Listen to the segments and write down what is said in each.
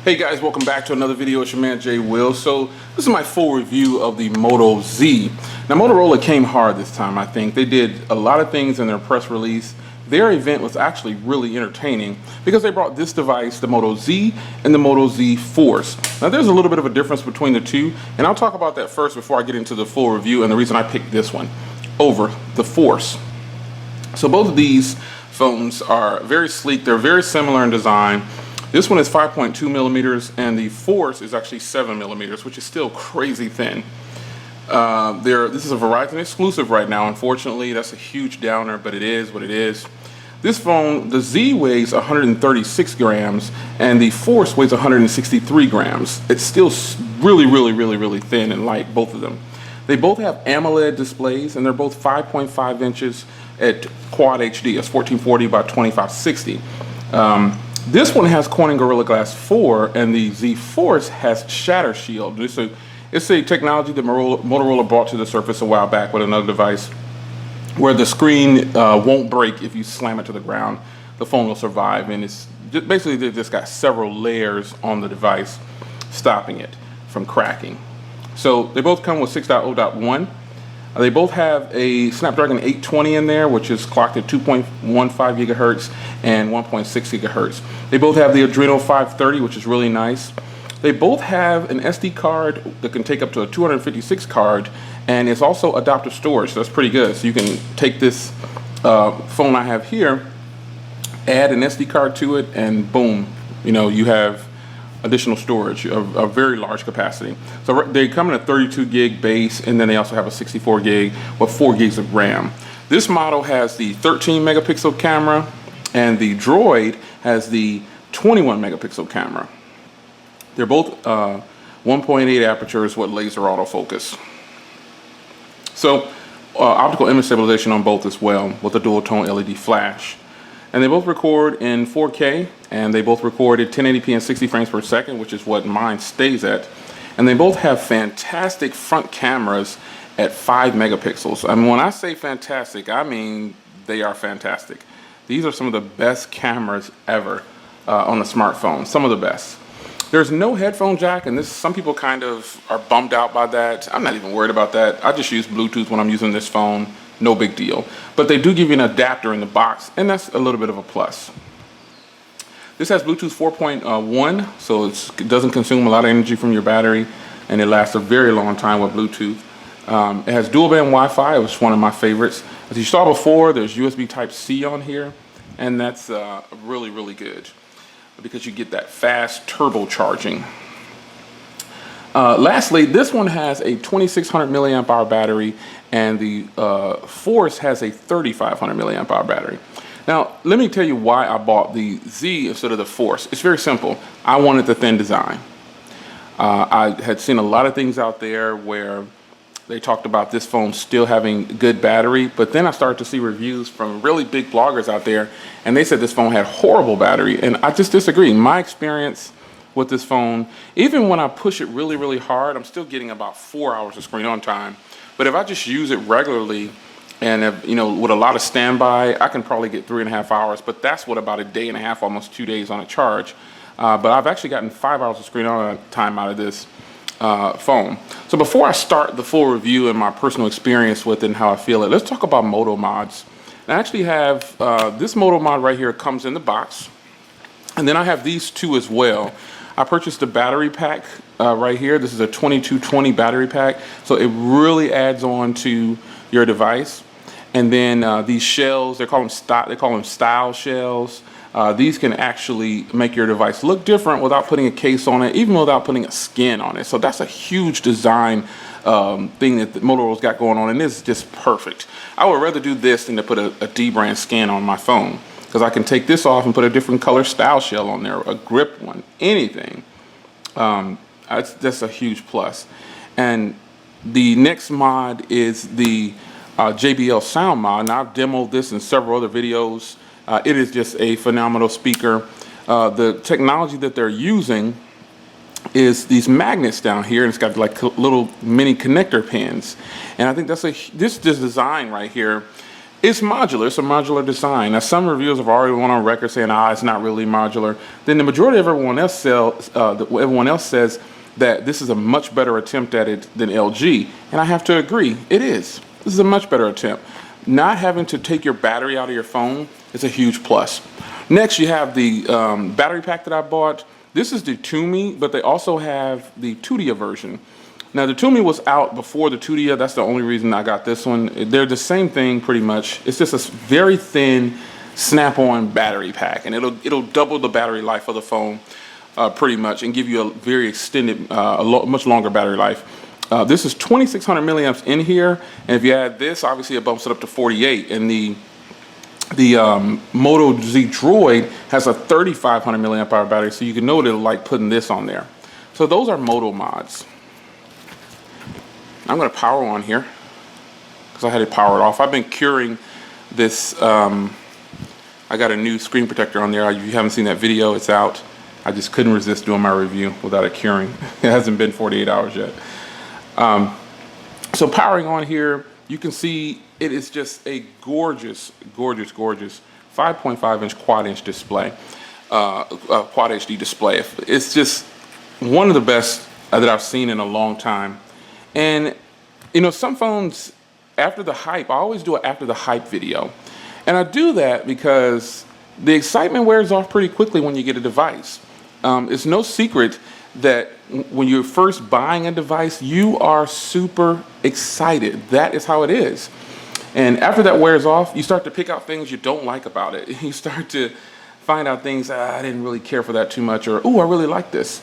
Hey guys, welcome back to another video. It's your man Jay Will. So this is my full review of the Moto Z. Now Motorola came hard this time. I think they did a lot of things in their press release. Their event was actually really entertaining because they brought this device, the Moto Z and the Moto Z Force. Now there's a little bit of a difference between the two, and I'll talk about that first before I get into the full review and the reason I picked this one over the Force. So both of these phones are very sleek. They're very similar in design. This one is 5.2 millimeters and the Force is actually 7 millimeters, which is still crazy thin. This is a Verizon exclusive right now. Unfortunately, that's a huge downer, but it is what it is. This phone, the Z weighs 136 grams and the Force weighs 163 grams. It's still really thin and light, both of them. They both have AMOLED displays and they're both 5.5 inches at Quad HD. That's 1440 by 2560. This one has Corning Gorilla Glass 4 and the Z Force has Shatter Shield. It's a technology that Motorola brought to the Surface a while back with another device where the screen won't break if you slam it to the ground. The phone will survive, and it's basically they just got several layers on the device stopping it from cracking. So they both come with 6.0.1. They both have a Snapdragon 820 in there, which is clocked at 2.15 gigahertz and 1.6 gigahertz. They both have the Adreno 530, which is really nice. They both have an SD card that can take up to a 256 card, and it's also adaptive storage, so that's pretty good. So you can take this phone I have here, add an SD card to it, and boom, you have additional storage of a very large capacity. So they come in a 32 gig base, and then they also have a 64 gig with 4 gigs of RAM. This model has the 13 megapixel camera, and the Droid has the 21 megapixel camera. They're both 1.8 apertures with laser autofocus. So optical image stabilization on both as well with a dual tone LED flash. And they both record in 4K, and they both record at 1080p and 60 frames per second, which is what mine stays at. And they both have fantastic front cameras at 5 megapixels. I mean, when I say fantastic, I mean they are fantastic. These are some of the best cameras ever on a smartphone, some of the best. There's no headphone jack, and some people kind of are bummed out by that. I'm not even worried about that. I just use Bluetooth when I'm using this phone. No big deal. But they do give you an adapter in the box, and that's a little bit of a plus. This has Bluetooth 4.1, so it doesn't consume a lot of energy from your battery, and it lasts a very long time with Bluetooth. It has dual band Wi-Fi, which is one of my favorites. As you saw before, there's USB Type-C on here, and that's really good because you get that fast turbocharging. Lastly, this one has a 2600 milliamp hour battery, and the Force has a 3500 milliamp hour battery. Now, let me tell you why I bought the Z instead of the Force. It's very simple. I wanted the thin design. I had seen a lot of things out there where they talked about this phone still having good battery, but then I started to see reviews from really big bloggers out there, and they said this phone had horrible battery, and I just disagree. My experience with this phone, even when I push it really hard, I'm still getting about 4 hours of screen on time. But if I just use it regularly and with a lot of standby, I can probably get 3.5 hours, but that's what about a day and a half, almost 2 days on a charge. But I've actually gotten 5 hours of screen on time out of this phone. So before I start the full review and my personal experience with it and how I feel it, let's talk about Moto mods. I actually have this Moto mod right here comes in the box, and then I have these two as well. I purchased a battery pack right here. This is a 2220 battery pack, so it really adds on to your device. And then these shells, they call them style shells. These can actually make your device look different without putting a case on it, even without putting a skin on it. So that's a huge design thing that Motorola's got going on, and this is just perfect. I would rather do this than to put a D-brand skin on my phone, because I can take this off and put a different color style shell on there, a grip one, anything. That's a huge plus. And the next mod is the JBL sound mod. Now I've demoed this in several other videos. It is just a phenomenal speaker. The technology that they're using is these magnets down here, and it's got like little mini connector pins. And I think that's this design right here It's modular. It's a modular design. Now, some reviewers have already went on record saying, it's not really modular. Then the majority of everyone else says that this is a much better attempt at it than LG. And I have to agree, it is. This is a much better attempt. Not having to take your battery out of your phone is a huge plus. Next, you have the battery pack that I bought. This is the Toomey, but they also have the Tudia version. Now, the Toomey was out before the Tudia. That's the only reason I got this one. They're the same thing pretty much. It's just a very thin snap-on battery pack, and it'll double the battery life of the phone pretty much and give you a very extended, much longer battery life. This is 2,600 milliamps in here, and if you add this, obviously it bumps it up to 48. And the MotoZDroid has a 3,500 milliamp hour battery, so you can know what it'll like putting this on there. So those are Moto mods. I'm going to power on here because I had it powered off. I've been curing this. I got a new screen protector on there. If you haven't seen that video, it's out. I just couldn't resist doing my review without it curing. It hasn't been 48 hours yet. So powering on here, you can see it is just a gorgeous, gorgeous, gorgeous 5.5 inch quad inch display, quad HD display. It's just one of the best that I've seen in a long time. And, you know, some phones, after the hype, I always do an after the hype video. And I do that because the excitement wears off pretty quickly when you get a device. It's no secret that when you're first buying a device, you are super excited. That is how it is. And after that wears off, you start to pick out things you don't like about it. You start to find out things, I didn't really care for that too much, or, oh, I really like this.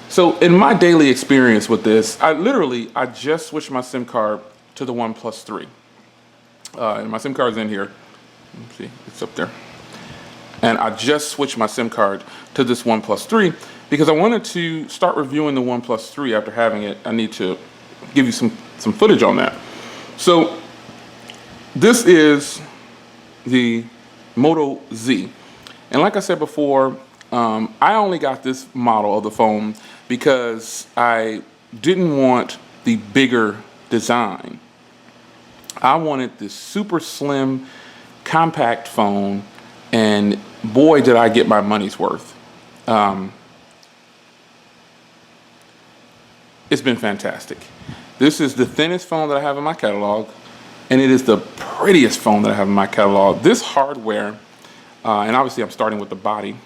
So in my daily experience with this, I just switched my SIM card to the OnePlus 3. And my SIM card's in here. Let's see, it's up there. And I just switched my SIM card to this OnePlus 3 because I wanted to start reviewing the OnePlus 3 after having it. I need to give you some footage on that. So this is the Moto Z. And like I said before, I only got this model of the phone because I didn't want the bigger design. I wanted this super slim, compact phone, and boy, did I get my money's worth. It's been fantastic. This is the thinnest phone that I have in my catalog, and it is the prettiest phone that I have in my catalog. This hardware, and obviously I'm starting with the body,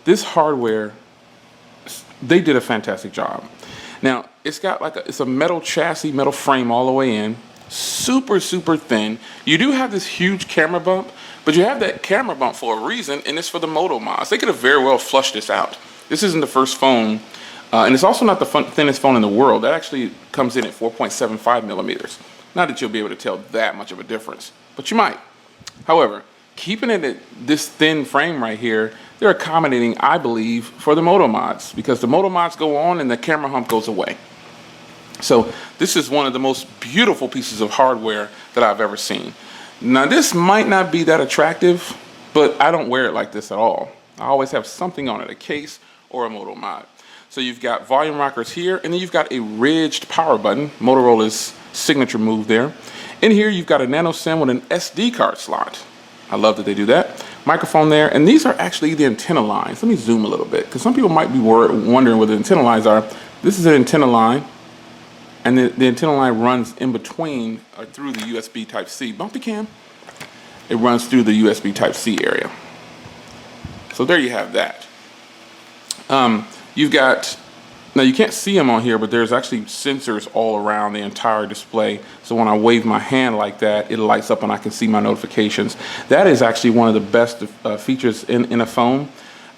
this hardware, they did a fantastic job. Now, it's got it's a metal chassis, metal frame all the way in, super, super thin. You do have this huge camera bump, but you have that camera bump for a reason, and it's for the Moto mods. They could have very well flushed this out. This isn't the first phone, and it's also not the thinnest phone in the world. That actually comes in at 4.75 millimeters. Not that you'll be able to tell that much of a difference, but you might. However, keeping it at this thin frame right here, they're accommodating, I believe, for the Moto mods, because the Moto mods go on and the camera hump goes away. So this is one of the most beautiful pieces of hardware that I've ever seen. Now, this might not be that attractive, but I don't wear it like this at all. I always have something on it, a case or a Moto mod. So you've got volume rockers here, and then you've got a ridged power button, Motorola's signature move there. In here, you've got a nano SIM with an SD card slot. I love that they do that. Microphone there, and these are actually the antenna lines. Let me zoom a little bit, because some people might be wondering what the antenna lines are. This is an antenna line, and the antenna line runs in between or through the USB Type-C. Bumpy cam? It runs through the USB Type-C area. So there you have that. You've got, now you can't see them on here, but there's actually sensors all around the entire display. So when I wave my hand like that, it lights up and I can see my notifications. That is actually one of the best features in a phone.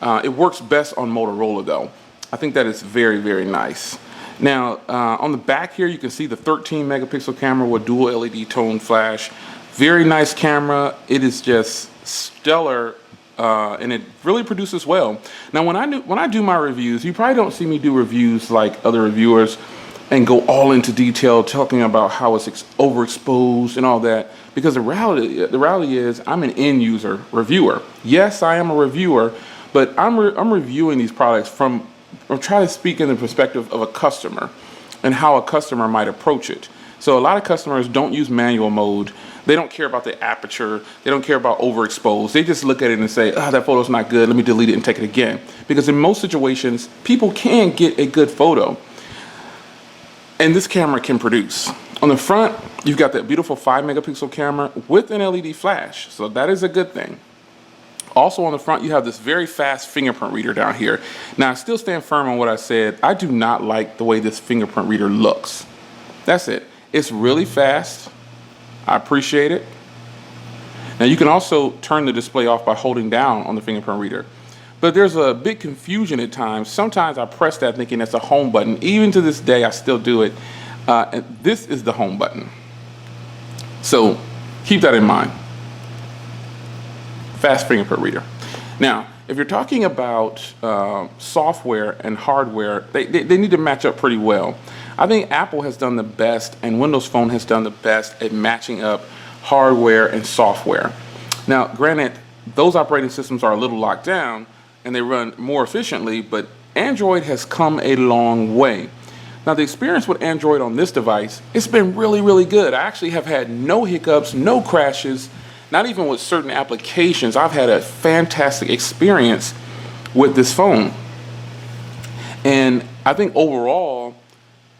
It works best on Motorola though. I think that is very, very nice. Now, on the back here, you can see the 13 megapixel camera with dual LED tone flash. Very nice camera. It is just stellar. And it really produces well. Now, when I do my reviews, you probably don't see me do reviews like other reviewers and go all into detail talking about how it's overexposed and all that, because the reality is I'm an end user reviewer. Yes, I am a reviewer, but I'm reviewing these products from, or try to speak in the perspective of a customer and how a customer might approach it. So a lot of customers don't use manual mode. They don't care about the aperture. They don't care about overexposed. They just look at it and say, "Ah, that photo's not good. Let me delete it and take it again." Because in most situations, people can get a good photo. And this camera can produce. On the front, you've got that beautiful 5-megapixel camera with an LED flash. So that is a good thing. Also on the front, you have this very fast fingerprint reader down here. Now, I still stand firm on what I said. I do not like the way this fingerprint reader looks. That's it. It's really fast. I appreciate it. Now, you can also turn the display off by holding down on the fingerprint reader. But there's a big confusion at times. Sometimes I press that thinking that's a home button. Even to this day, I still do it. And this is the home button. So keep that in mind. Fast fingerprint reader. Now, if you're talking about software and hardware, they need to match up pretty well. I think Apple has done the best, and Windows Phone has done the best at matching up hardware and software. Now, granted, those operating systems are a little locked down and they run more efficiently, but Android has come a long way. Now, the experience with Android on this device, it's been really, really good. I actually have had no hiccups, no crashes, not even with certain applications. I've had a fantastic experience with this phone. And I think overall,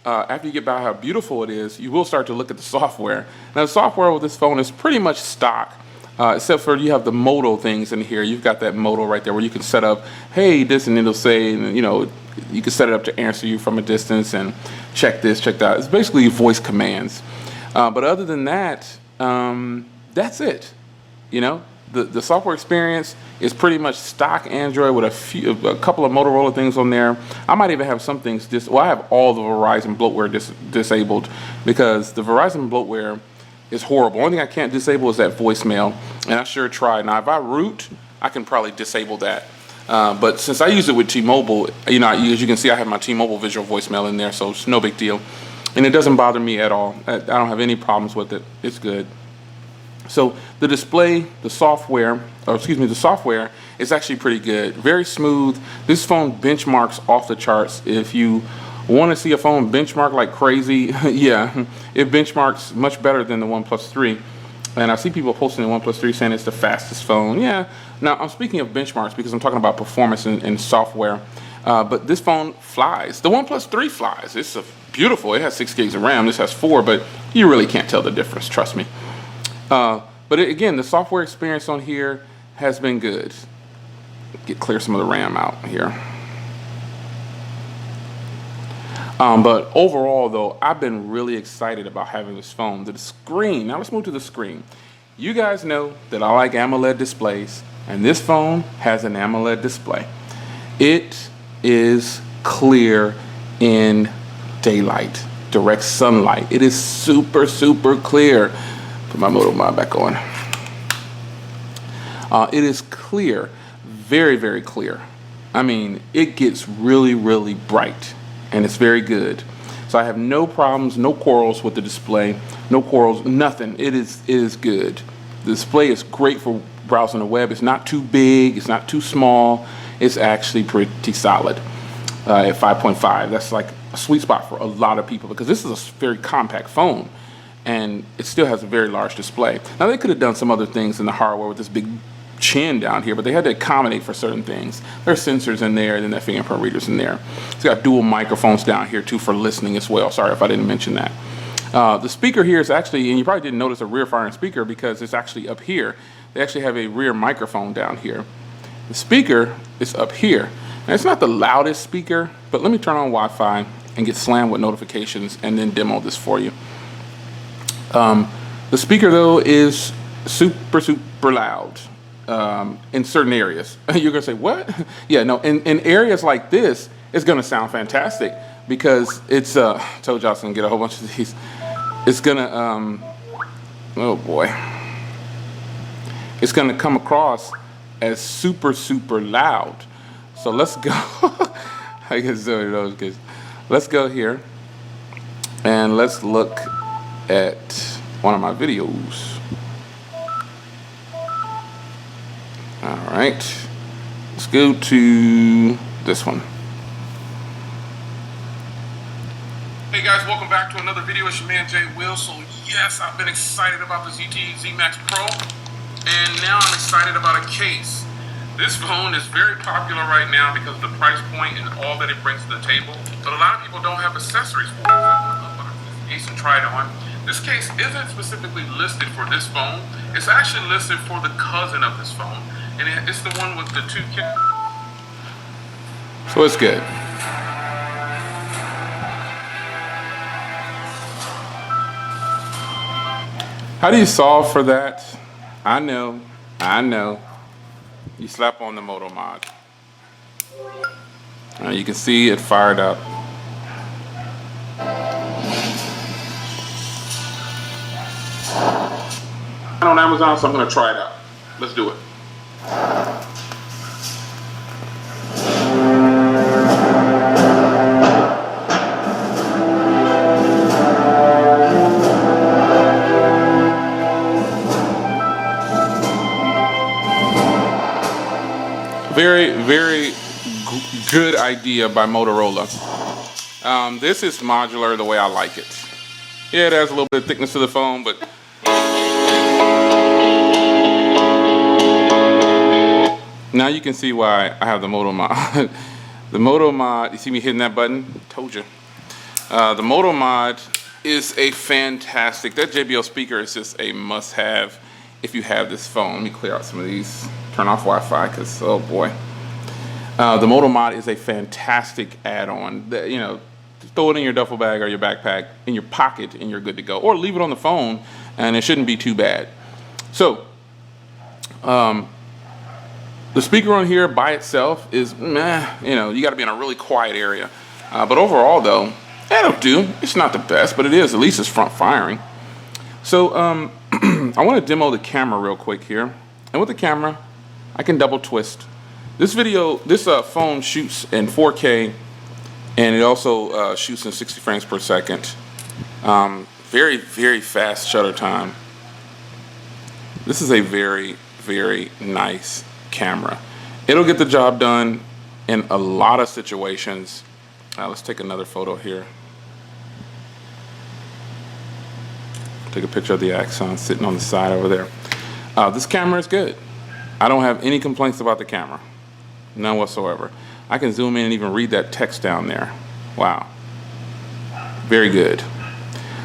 after you get by how beautiful it is, you will start to look at the software. Now, the software with this phone is pretty much stock, except for you have the Moto things in here. You've got that Moto right there where you can set up, hey, this, and it'll say, you know, you can set it up to answer you from a distance and check this, check that. It's basically voice commands. But other than that, that's it. You know, the software experience is pretty much stock Android with a couple of Motorola things on there. I might even have some things well, I have all the Verizon bloatware disabled because the Verizon bloatware is horrible. Only thing I can't disable is that voicemail, and I sure tried. Now, if I root, I can probably disable that. But since I use it with T-Mobile, you know, as you can see, I have my T-Mobile visual voicemail in there, so it's no big deal. And it doesn't bother me at all. I don't have any problems with it. It's good. So the display, the software is actually pretty good. Very smooth. This phone benchmarks off the charts. If you want to see a phone benchmark like crazy, yeah, it benchmarks much better than the OnePlus 3. And I see people posting the OnePlus 3 saying it's the fastest phone. Yeah. Now, I'm speaking of benchmarks because I'm talking about performance and software. But this phone flies. The OnePlus 3 flies. It's beautiful. It has 6 gigs of RAM. This has 4, but you really can't tell the difference. Trust me. But again, the software experience on here has been good. Clear some of the RAM out here. But overall, though, I've been really excited about having this phone. The screen, now let's move to the screen. You guys know that I like AMOLED displays, and this phone has an AMOLED display. It is clear in daylight, direct sunlight. It is super, super clear. Put my Moto mod back on. It is clear, very, very clear. I mean, it gets really, really bright, and it's very good. So I have no problems, no quarrels with the display, no quarrels, nothing. It is good. The display is great for browsing the web. It's not too big, it's not too small. It's actually pretty solid at 5.5. That's like a sweet spot for a lot of people because this is a very compact phone. And it still has a very large display. Now, they could have done some other things in the hardware with this big chin down here, but they had to accommodate for certain things. There are sensors in there, and then that fingerprint readers in there. It's got dual microphones down here, too, for listening as well. Sorry if I didn't mention that. The speaker here is actually, and you probably didn't notice a rear firing speaker because it's actually up here. They actually have a rear microphone down here. The speaker is up here. Now, it's not the loudest speaker, but let me turn on Wi-Fi and get slammed with notifications and then demo this for you. The speaker, though, is super, super loud in certain areas. You're going to say, what? Yeah, no, in areas like this, it's going to sound fantastic because it's, told you I was going to get a whole bunch of these. It's going to, oh boy. It's going to come across as super, super loud. So let's go. I guess those kids. Let's go here and let's look at one of my videos. All right, let's go to this one. Hey guys, welcome back to another video. video, it's your man Jay Will. So yes, I've been excited about the Z Max Pro, and now I'm excited about a case. This phone is very popular right now because of the price point and all that it brings to the table, but a lot of people don't have accessories for it. Unbox this case and try it on. This case isn't specifically listed for this phone. It's actually listed for the cousin of this phone, and it's the one with the 2 cameras. So it's good. How do you solve for that? I know. You slap on the Moto mod. You can see it fired up. On Amazon, so I'm gonna try it out. Let's do it. Very good idea by Motorola. This is modular the way I like it. Yeah, it has a little bit of thickness to the phone, but now you can see why I have the Moto mod. The Moto mod, you see me hitting that button? Told you. The Moto mod is a fantastic, that JBL speaker is just a must-have if you have this phone. Let me clear out some of these. Turn off Wi-Fi, because oh boy. The Moto mod is a fantastic add-on. You know, throw it in your duffel bag or your backpack, in your pocket, and you're good to go. Or leave it on the phone, and it shouldn't be too bad. So, the speaker on here by itself is meh. You know, you got to be in a really quiet area. But overall, though, it'll do. It's not the best, but it is. At least it's front firing. So, I want to demo the camera real quick here. And with the camera, I can double twist. This phone shoots in 4K, and it also shoots in 60 frames per second. Very fast shutter time. This is a very nice camera. It'll get the job done in a lot of situations. Let's take another photo here. Take a picture of the Axon sitting on the side over there. This camera is good. I don't have any complaints about the camera. None whatsoever. I can zoom in and even read that text down there. Wow. Very good.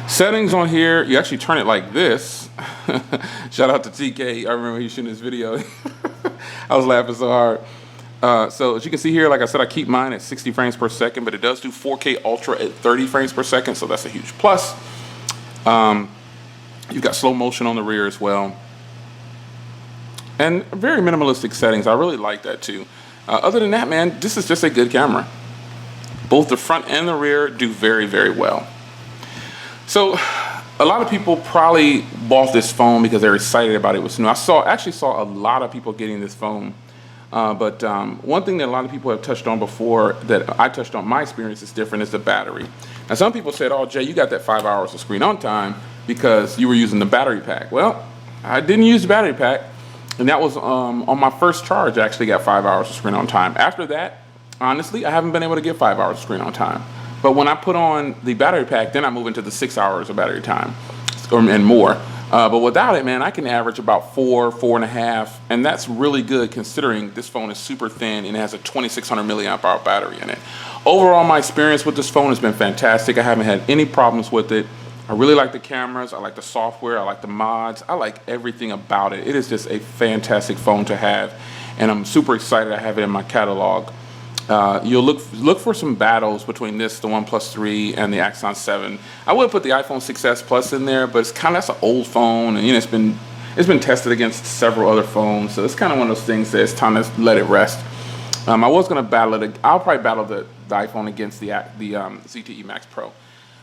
Settings on here, you actually turn it like this. Shout out to TK. I remember he shooting this video. I was laughing so hard. So as you can see here, like I said, I keep mine at 60 frames per second, but it does do 4K Ultra at 30 frames per second, so that's a huge plus. You've got slow motion on the rear as well. And very minimalistic settings. I really like that too. Other than that, man, this is just a good camera. Both the front and the rear do very well. So a lot of people probably bought this phone because they're excited about it was new. I actually saw a lot of people getting this phone. But one thing that a lot of people have touched on before that I touched on, my experience is different, is the battery. Now some people said, oh Jay, you got that 5 hours of screen on time because you were using the battery pack. Well, I didn't use the battery pack. And that was on my first charge, I actually got 5 hours of screen on time. After that, honestly, I haven't been able to get 5 hours of screen on time. But when I put on the battery pack, then I move into the 6 hours of battery time and more. But without it, man, I can average about 4.5, and that's really good considering this phone is super thin and it has a 2600 milliamp hour battery in it. Overall, my experience with this phone has been fantastic. I haven't had any problems with it. I really like the cameras, I like the software, I like the mods, I like everything about it. It is just a fantastic phone to have, and I'm super excited I have it in my catalog. You'll look for some battles between this, the OnePlus 3, and the Axon 7. I would put the iPhone 6s Plus in there, but it's kind of, that's an old phone, and you know, it's been tested against several other phones, so it's kind of one of those things that it's time to let it rest. I was going to battle it. I'll probably battle the iPhone against the ZTE Max Pro.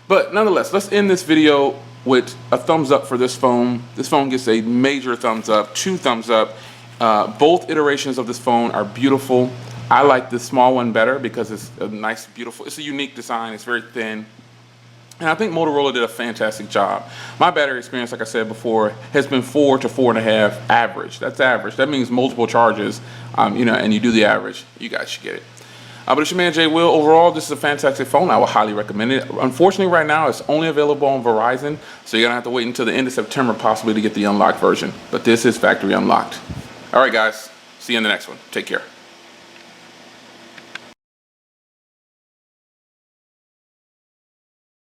But nonetheless, let's end this video with a thumbs up for this phone. This phone gets a major thumbs up, 2 thumbs up. Both iterations of this phone are beautiful. I like the small one better because it's a nice, beautiful, it's a unique design, it's very thin. And I think Motorola did a fantastic job. My battery experience, like I said before, has been 4 to 4.5 average. That's average. That means multiple charges, you know, and you do the average, you guys should get it. But it's your man Jay Will. Overall, this is a fantastic phone. I would highly recommend it. Unfortunately, right now, it's only available on Verizon, so you're going to have to wait until the end of September possibly to get the unlocked version. But this is factory unlocked. All right, guys. See you in the next one. Take care.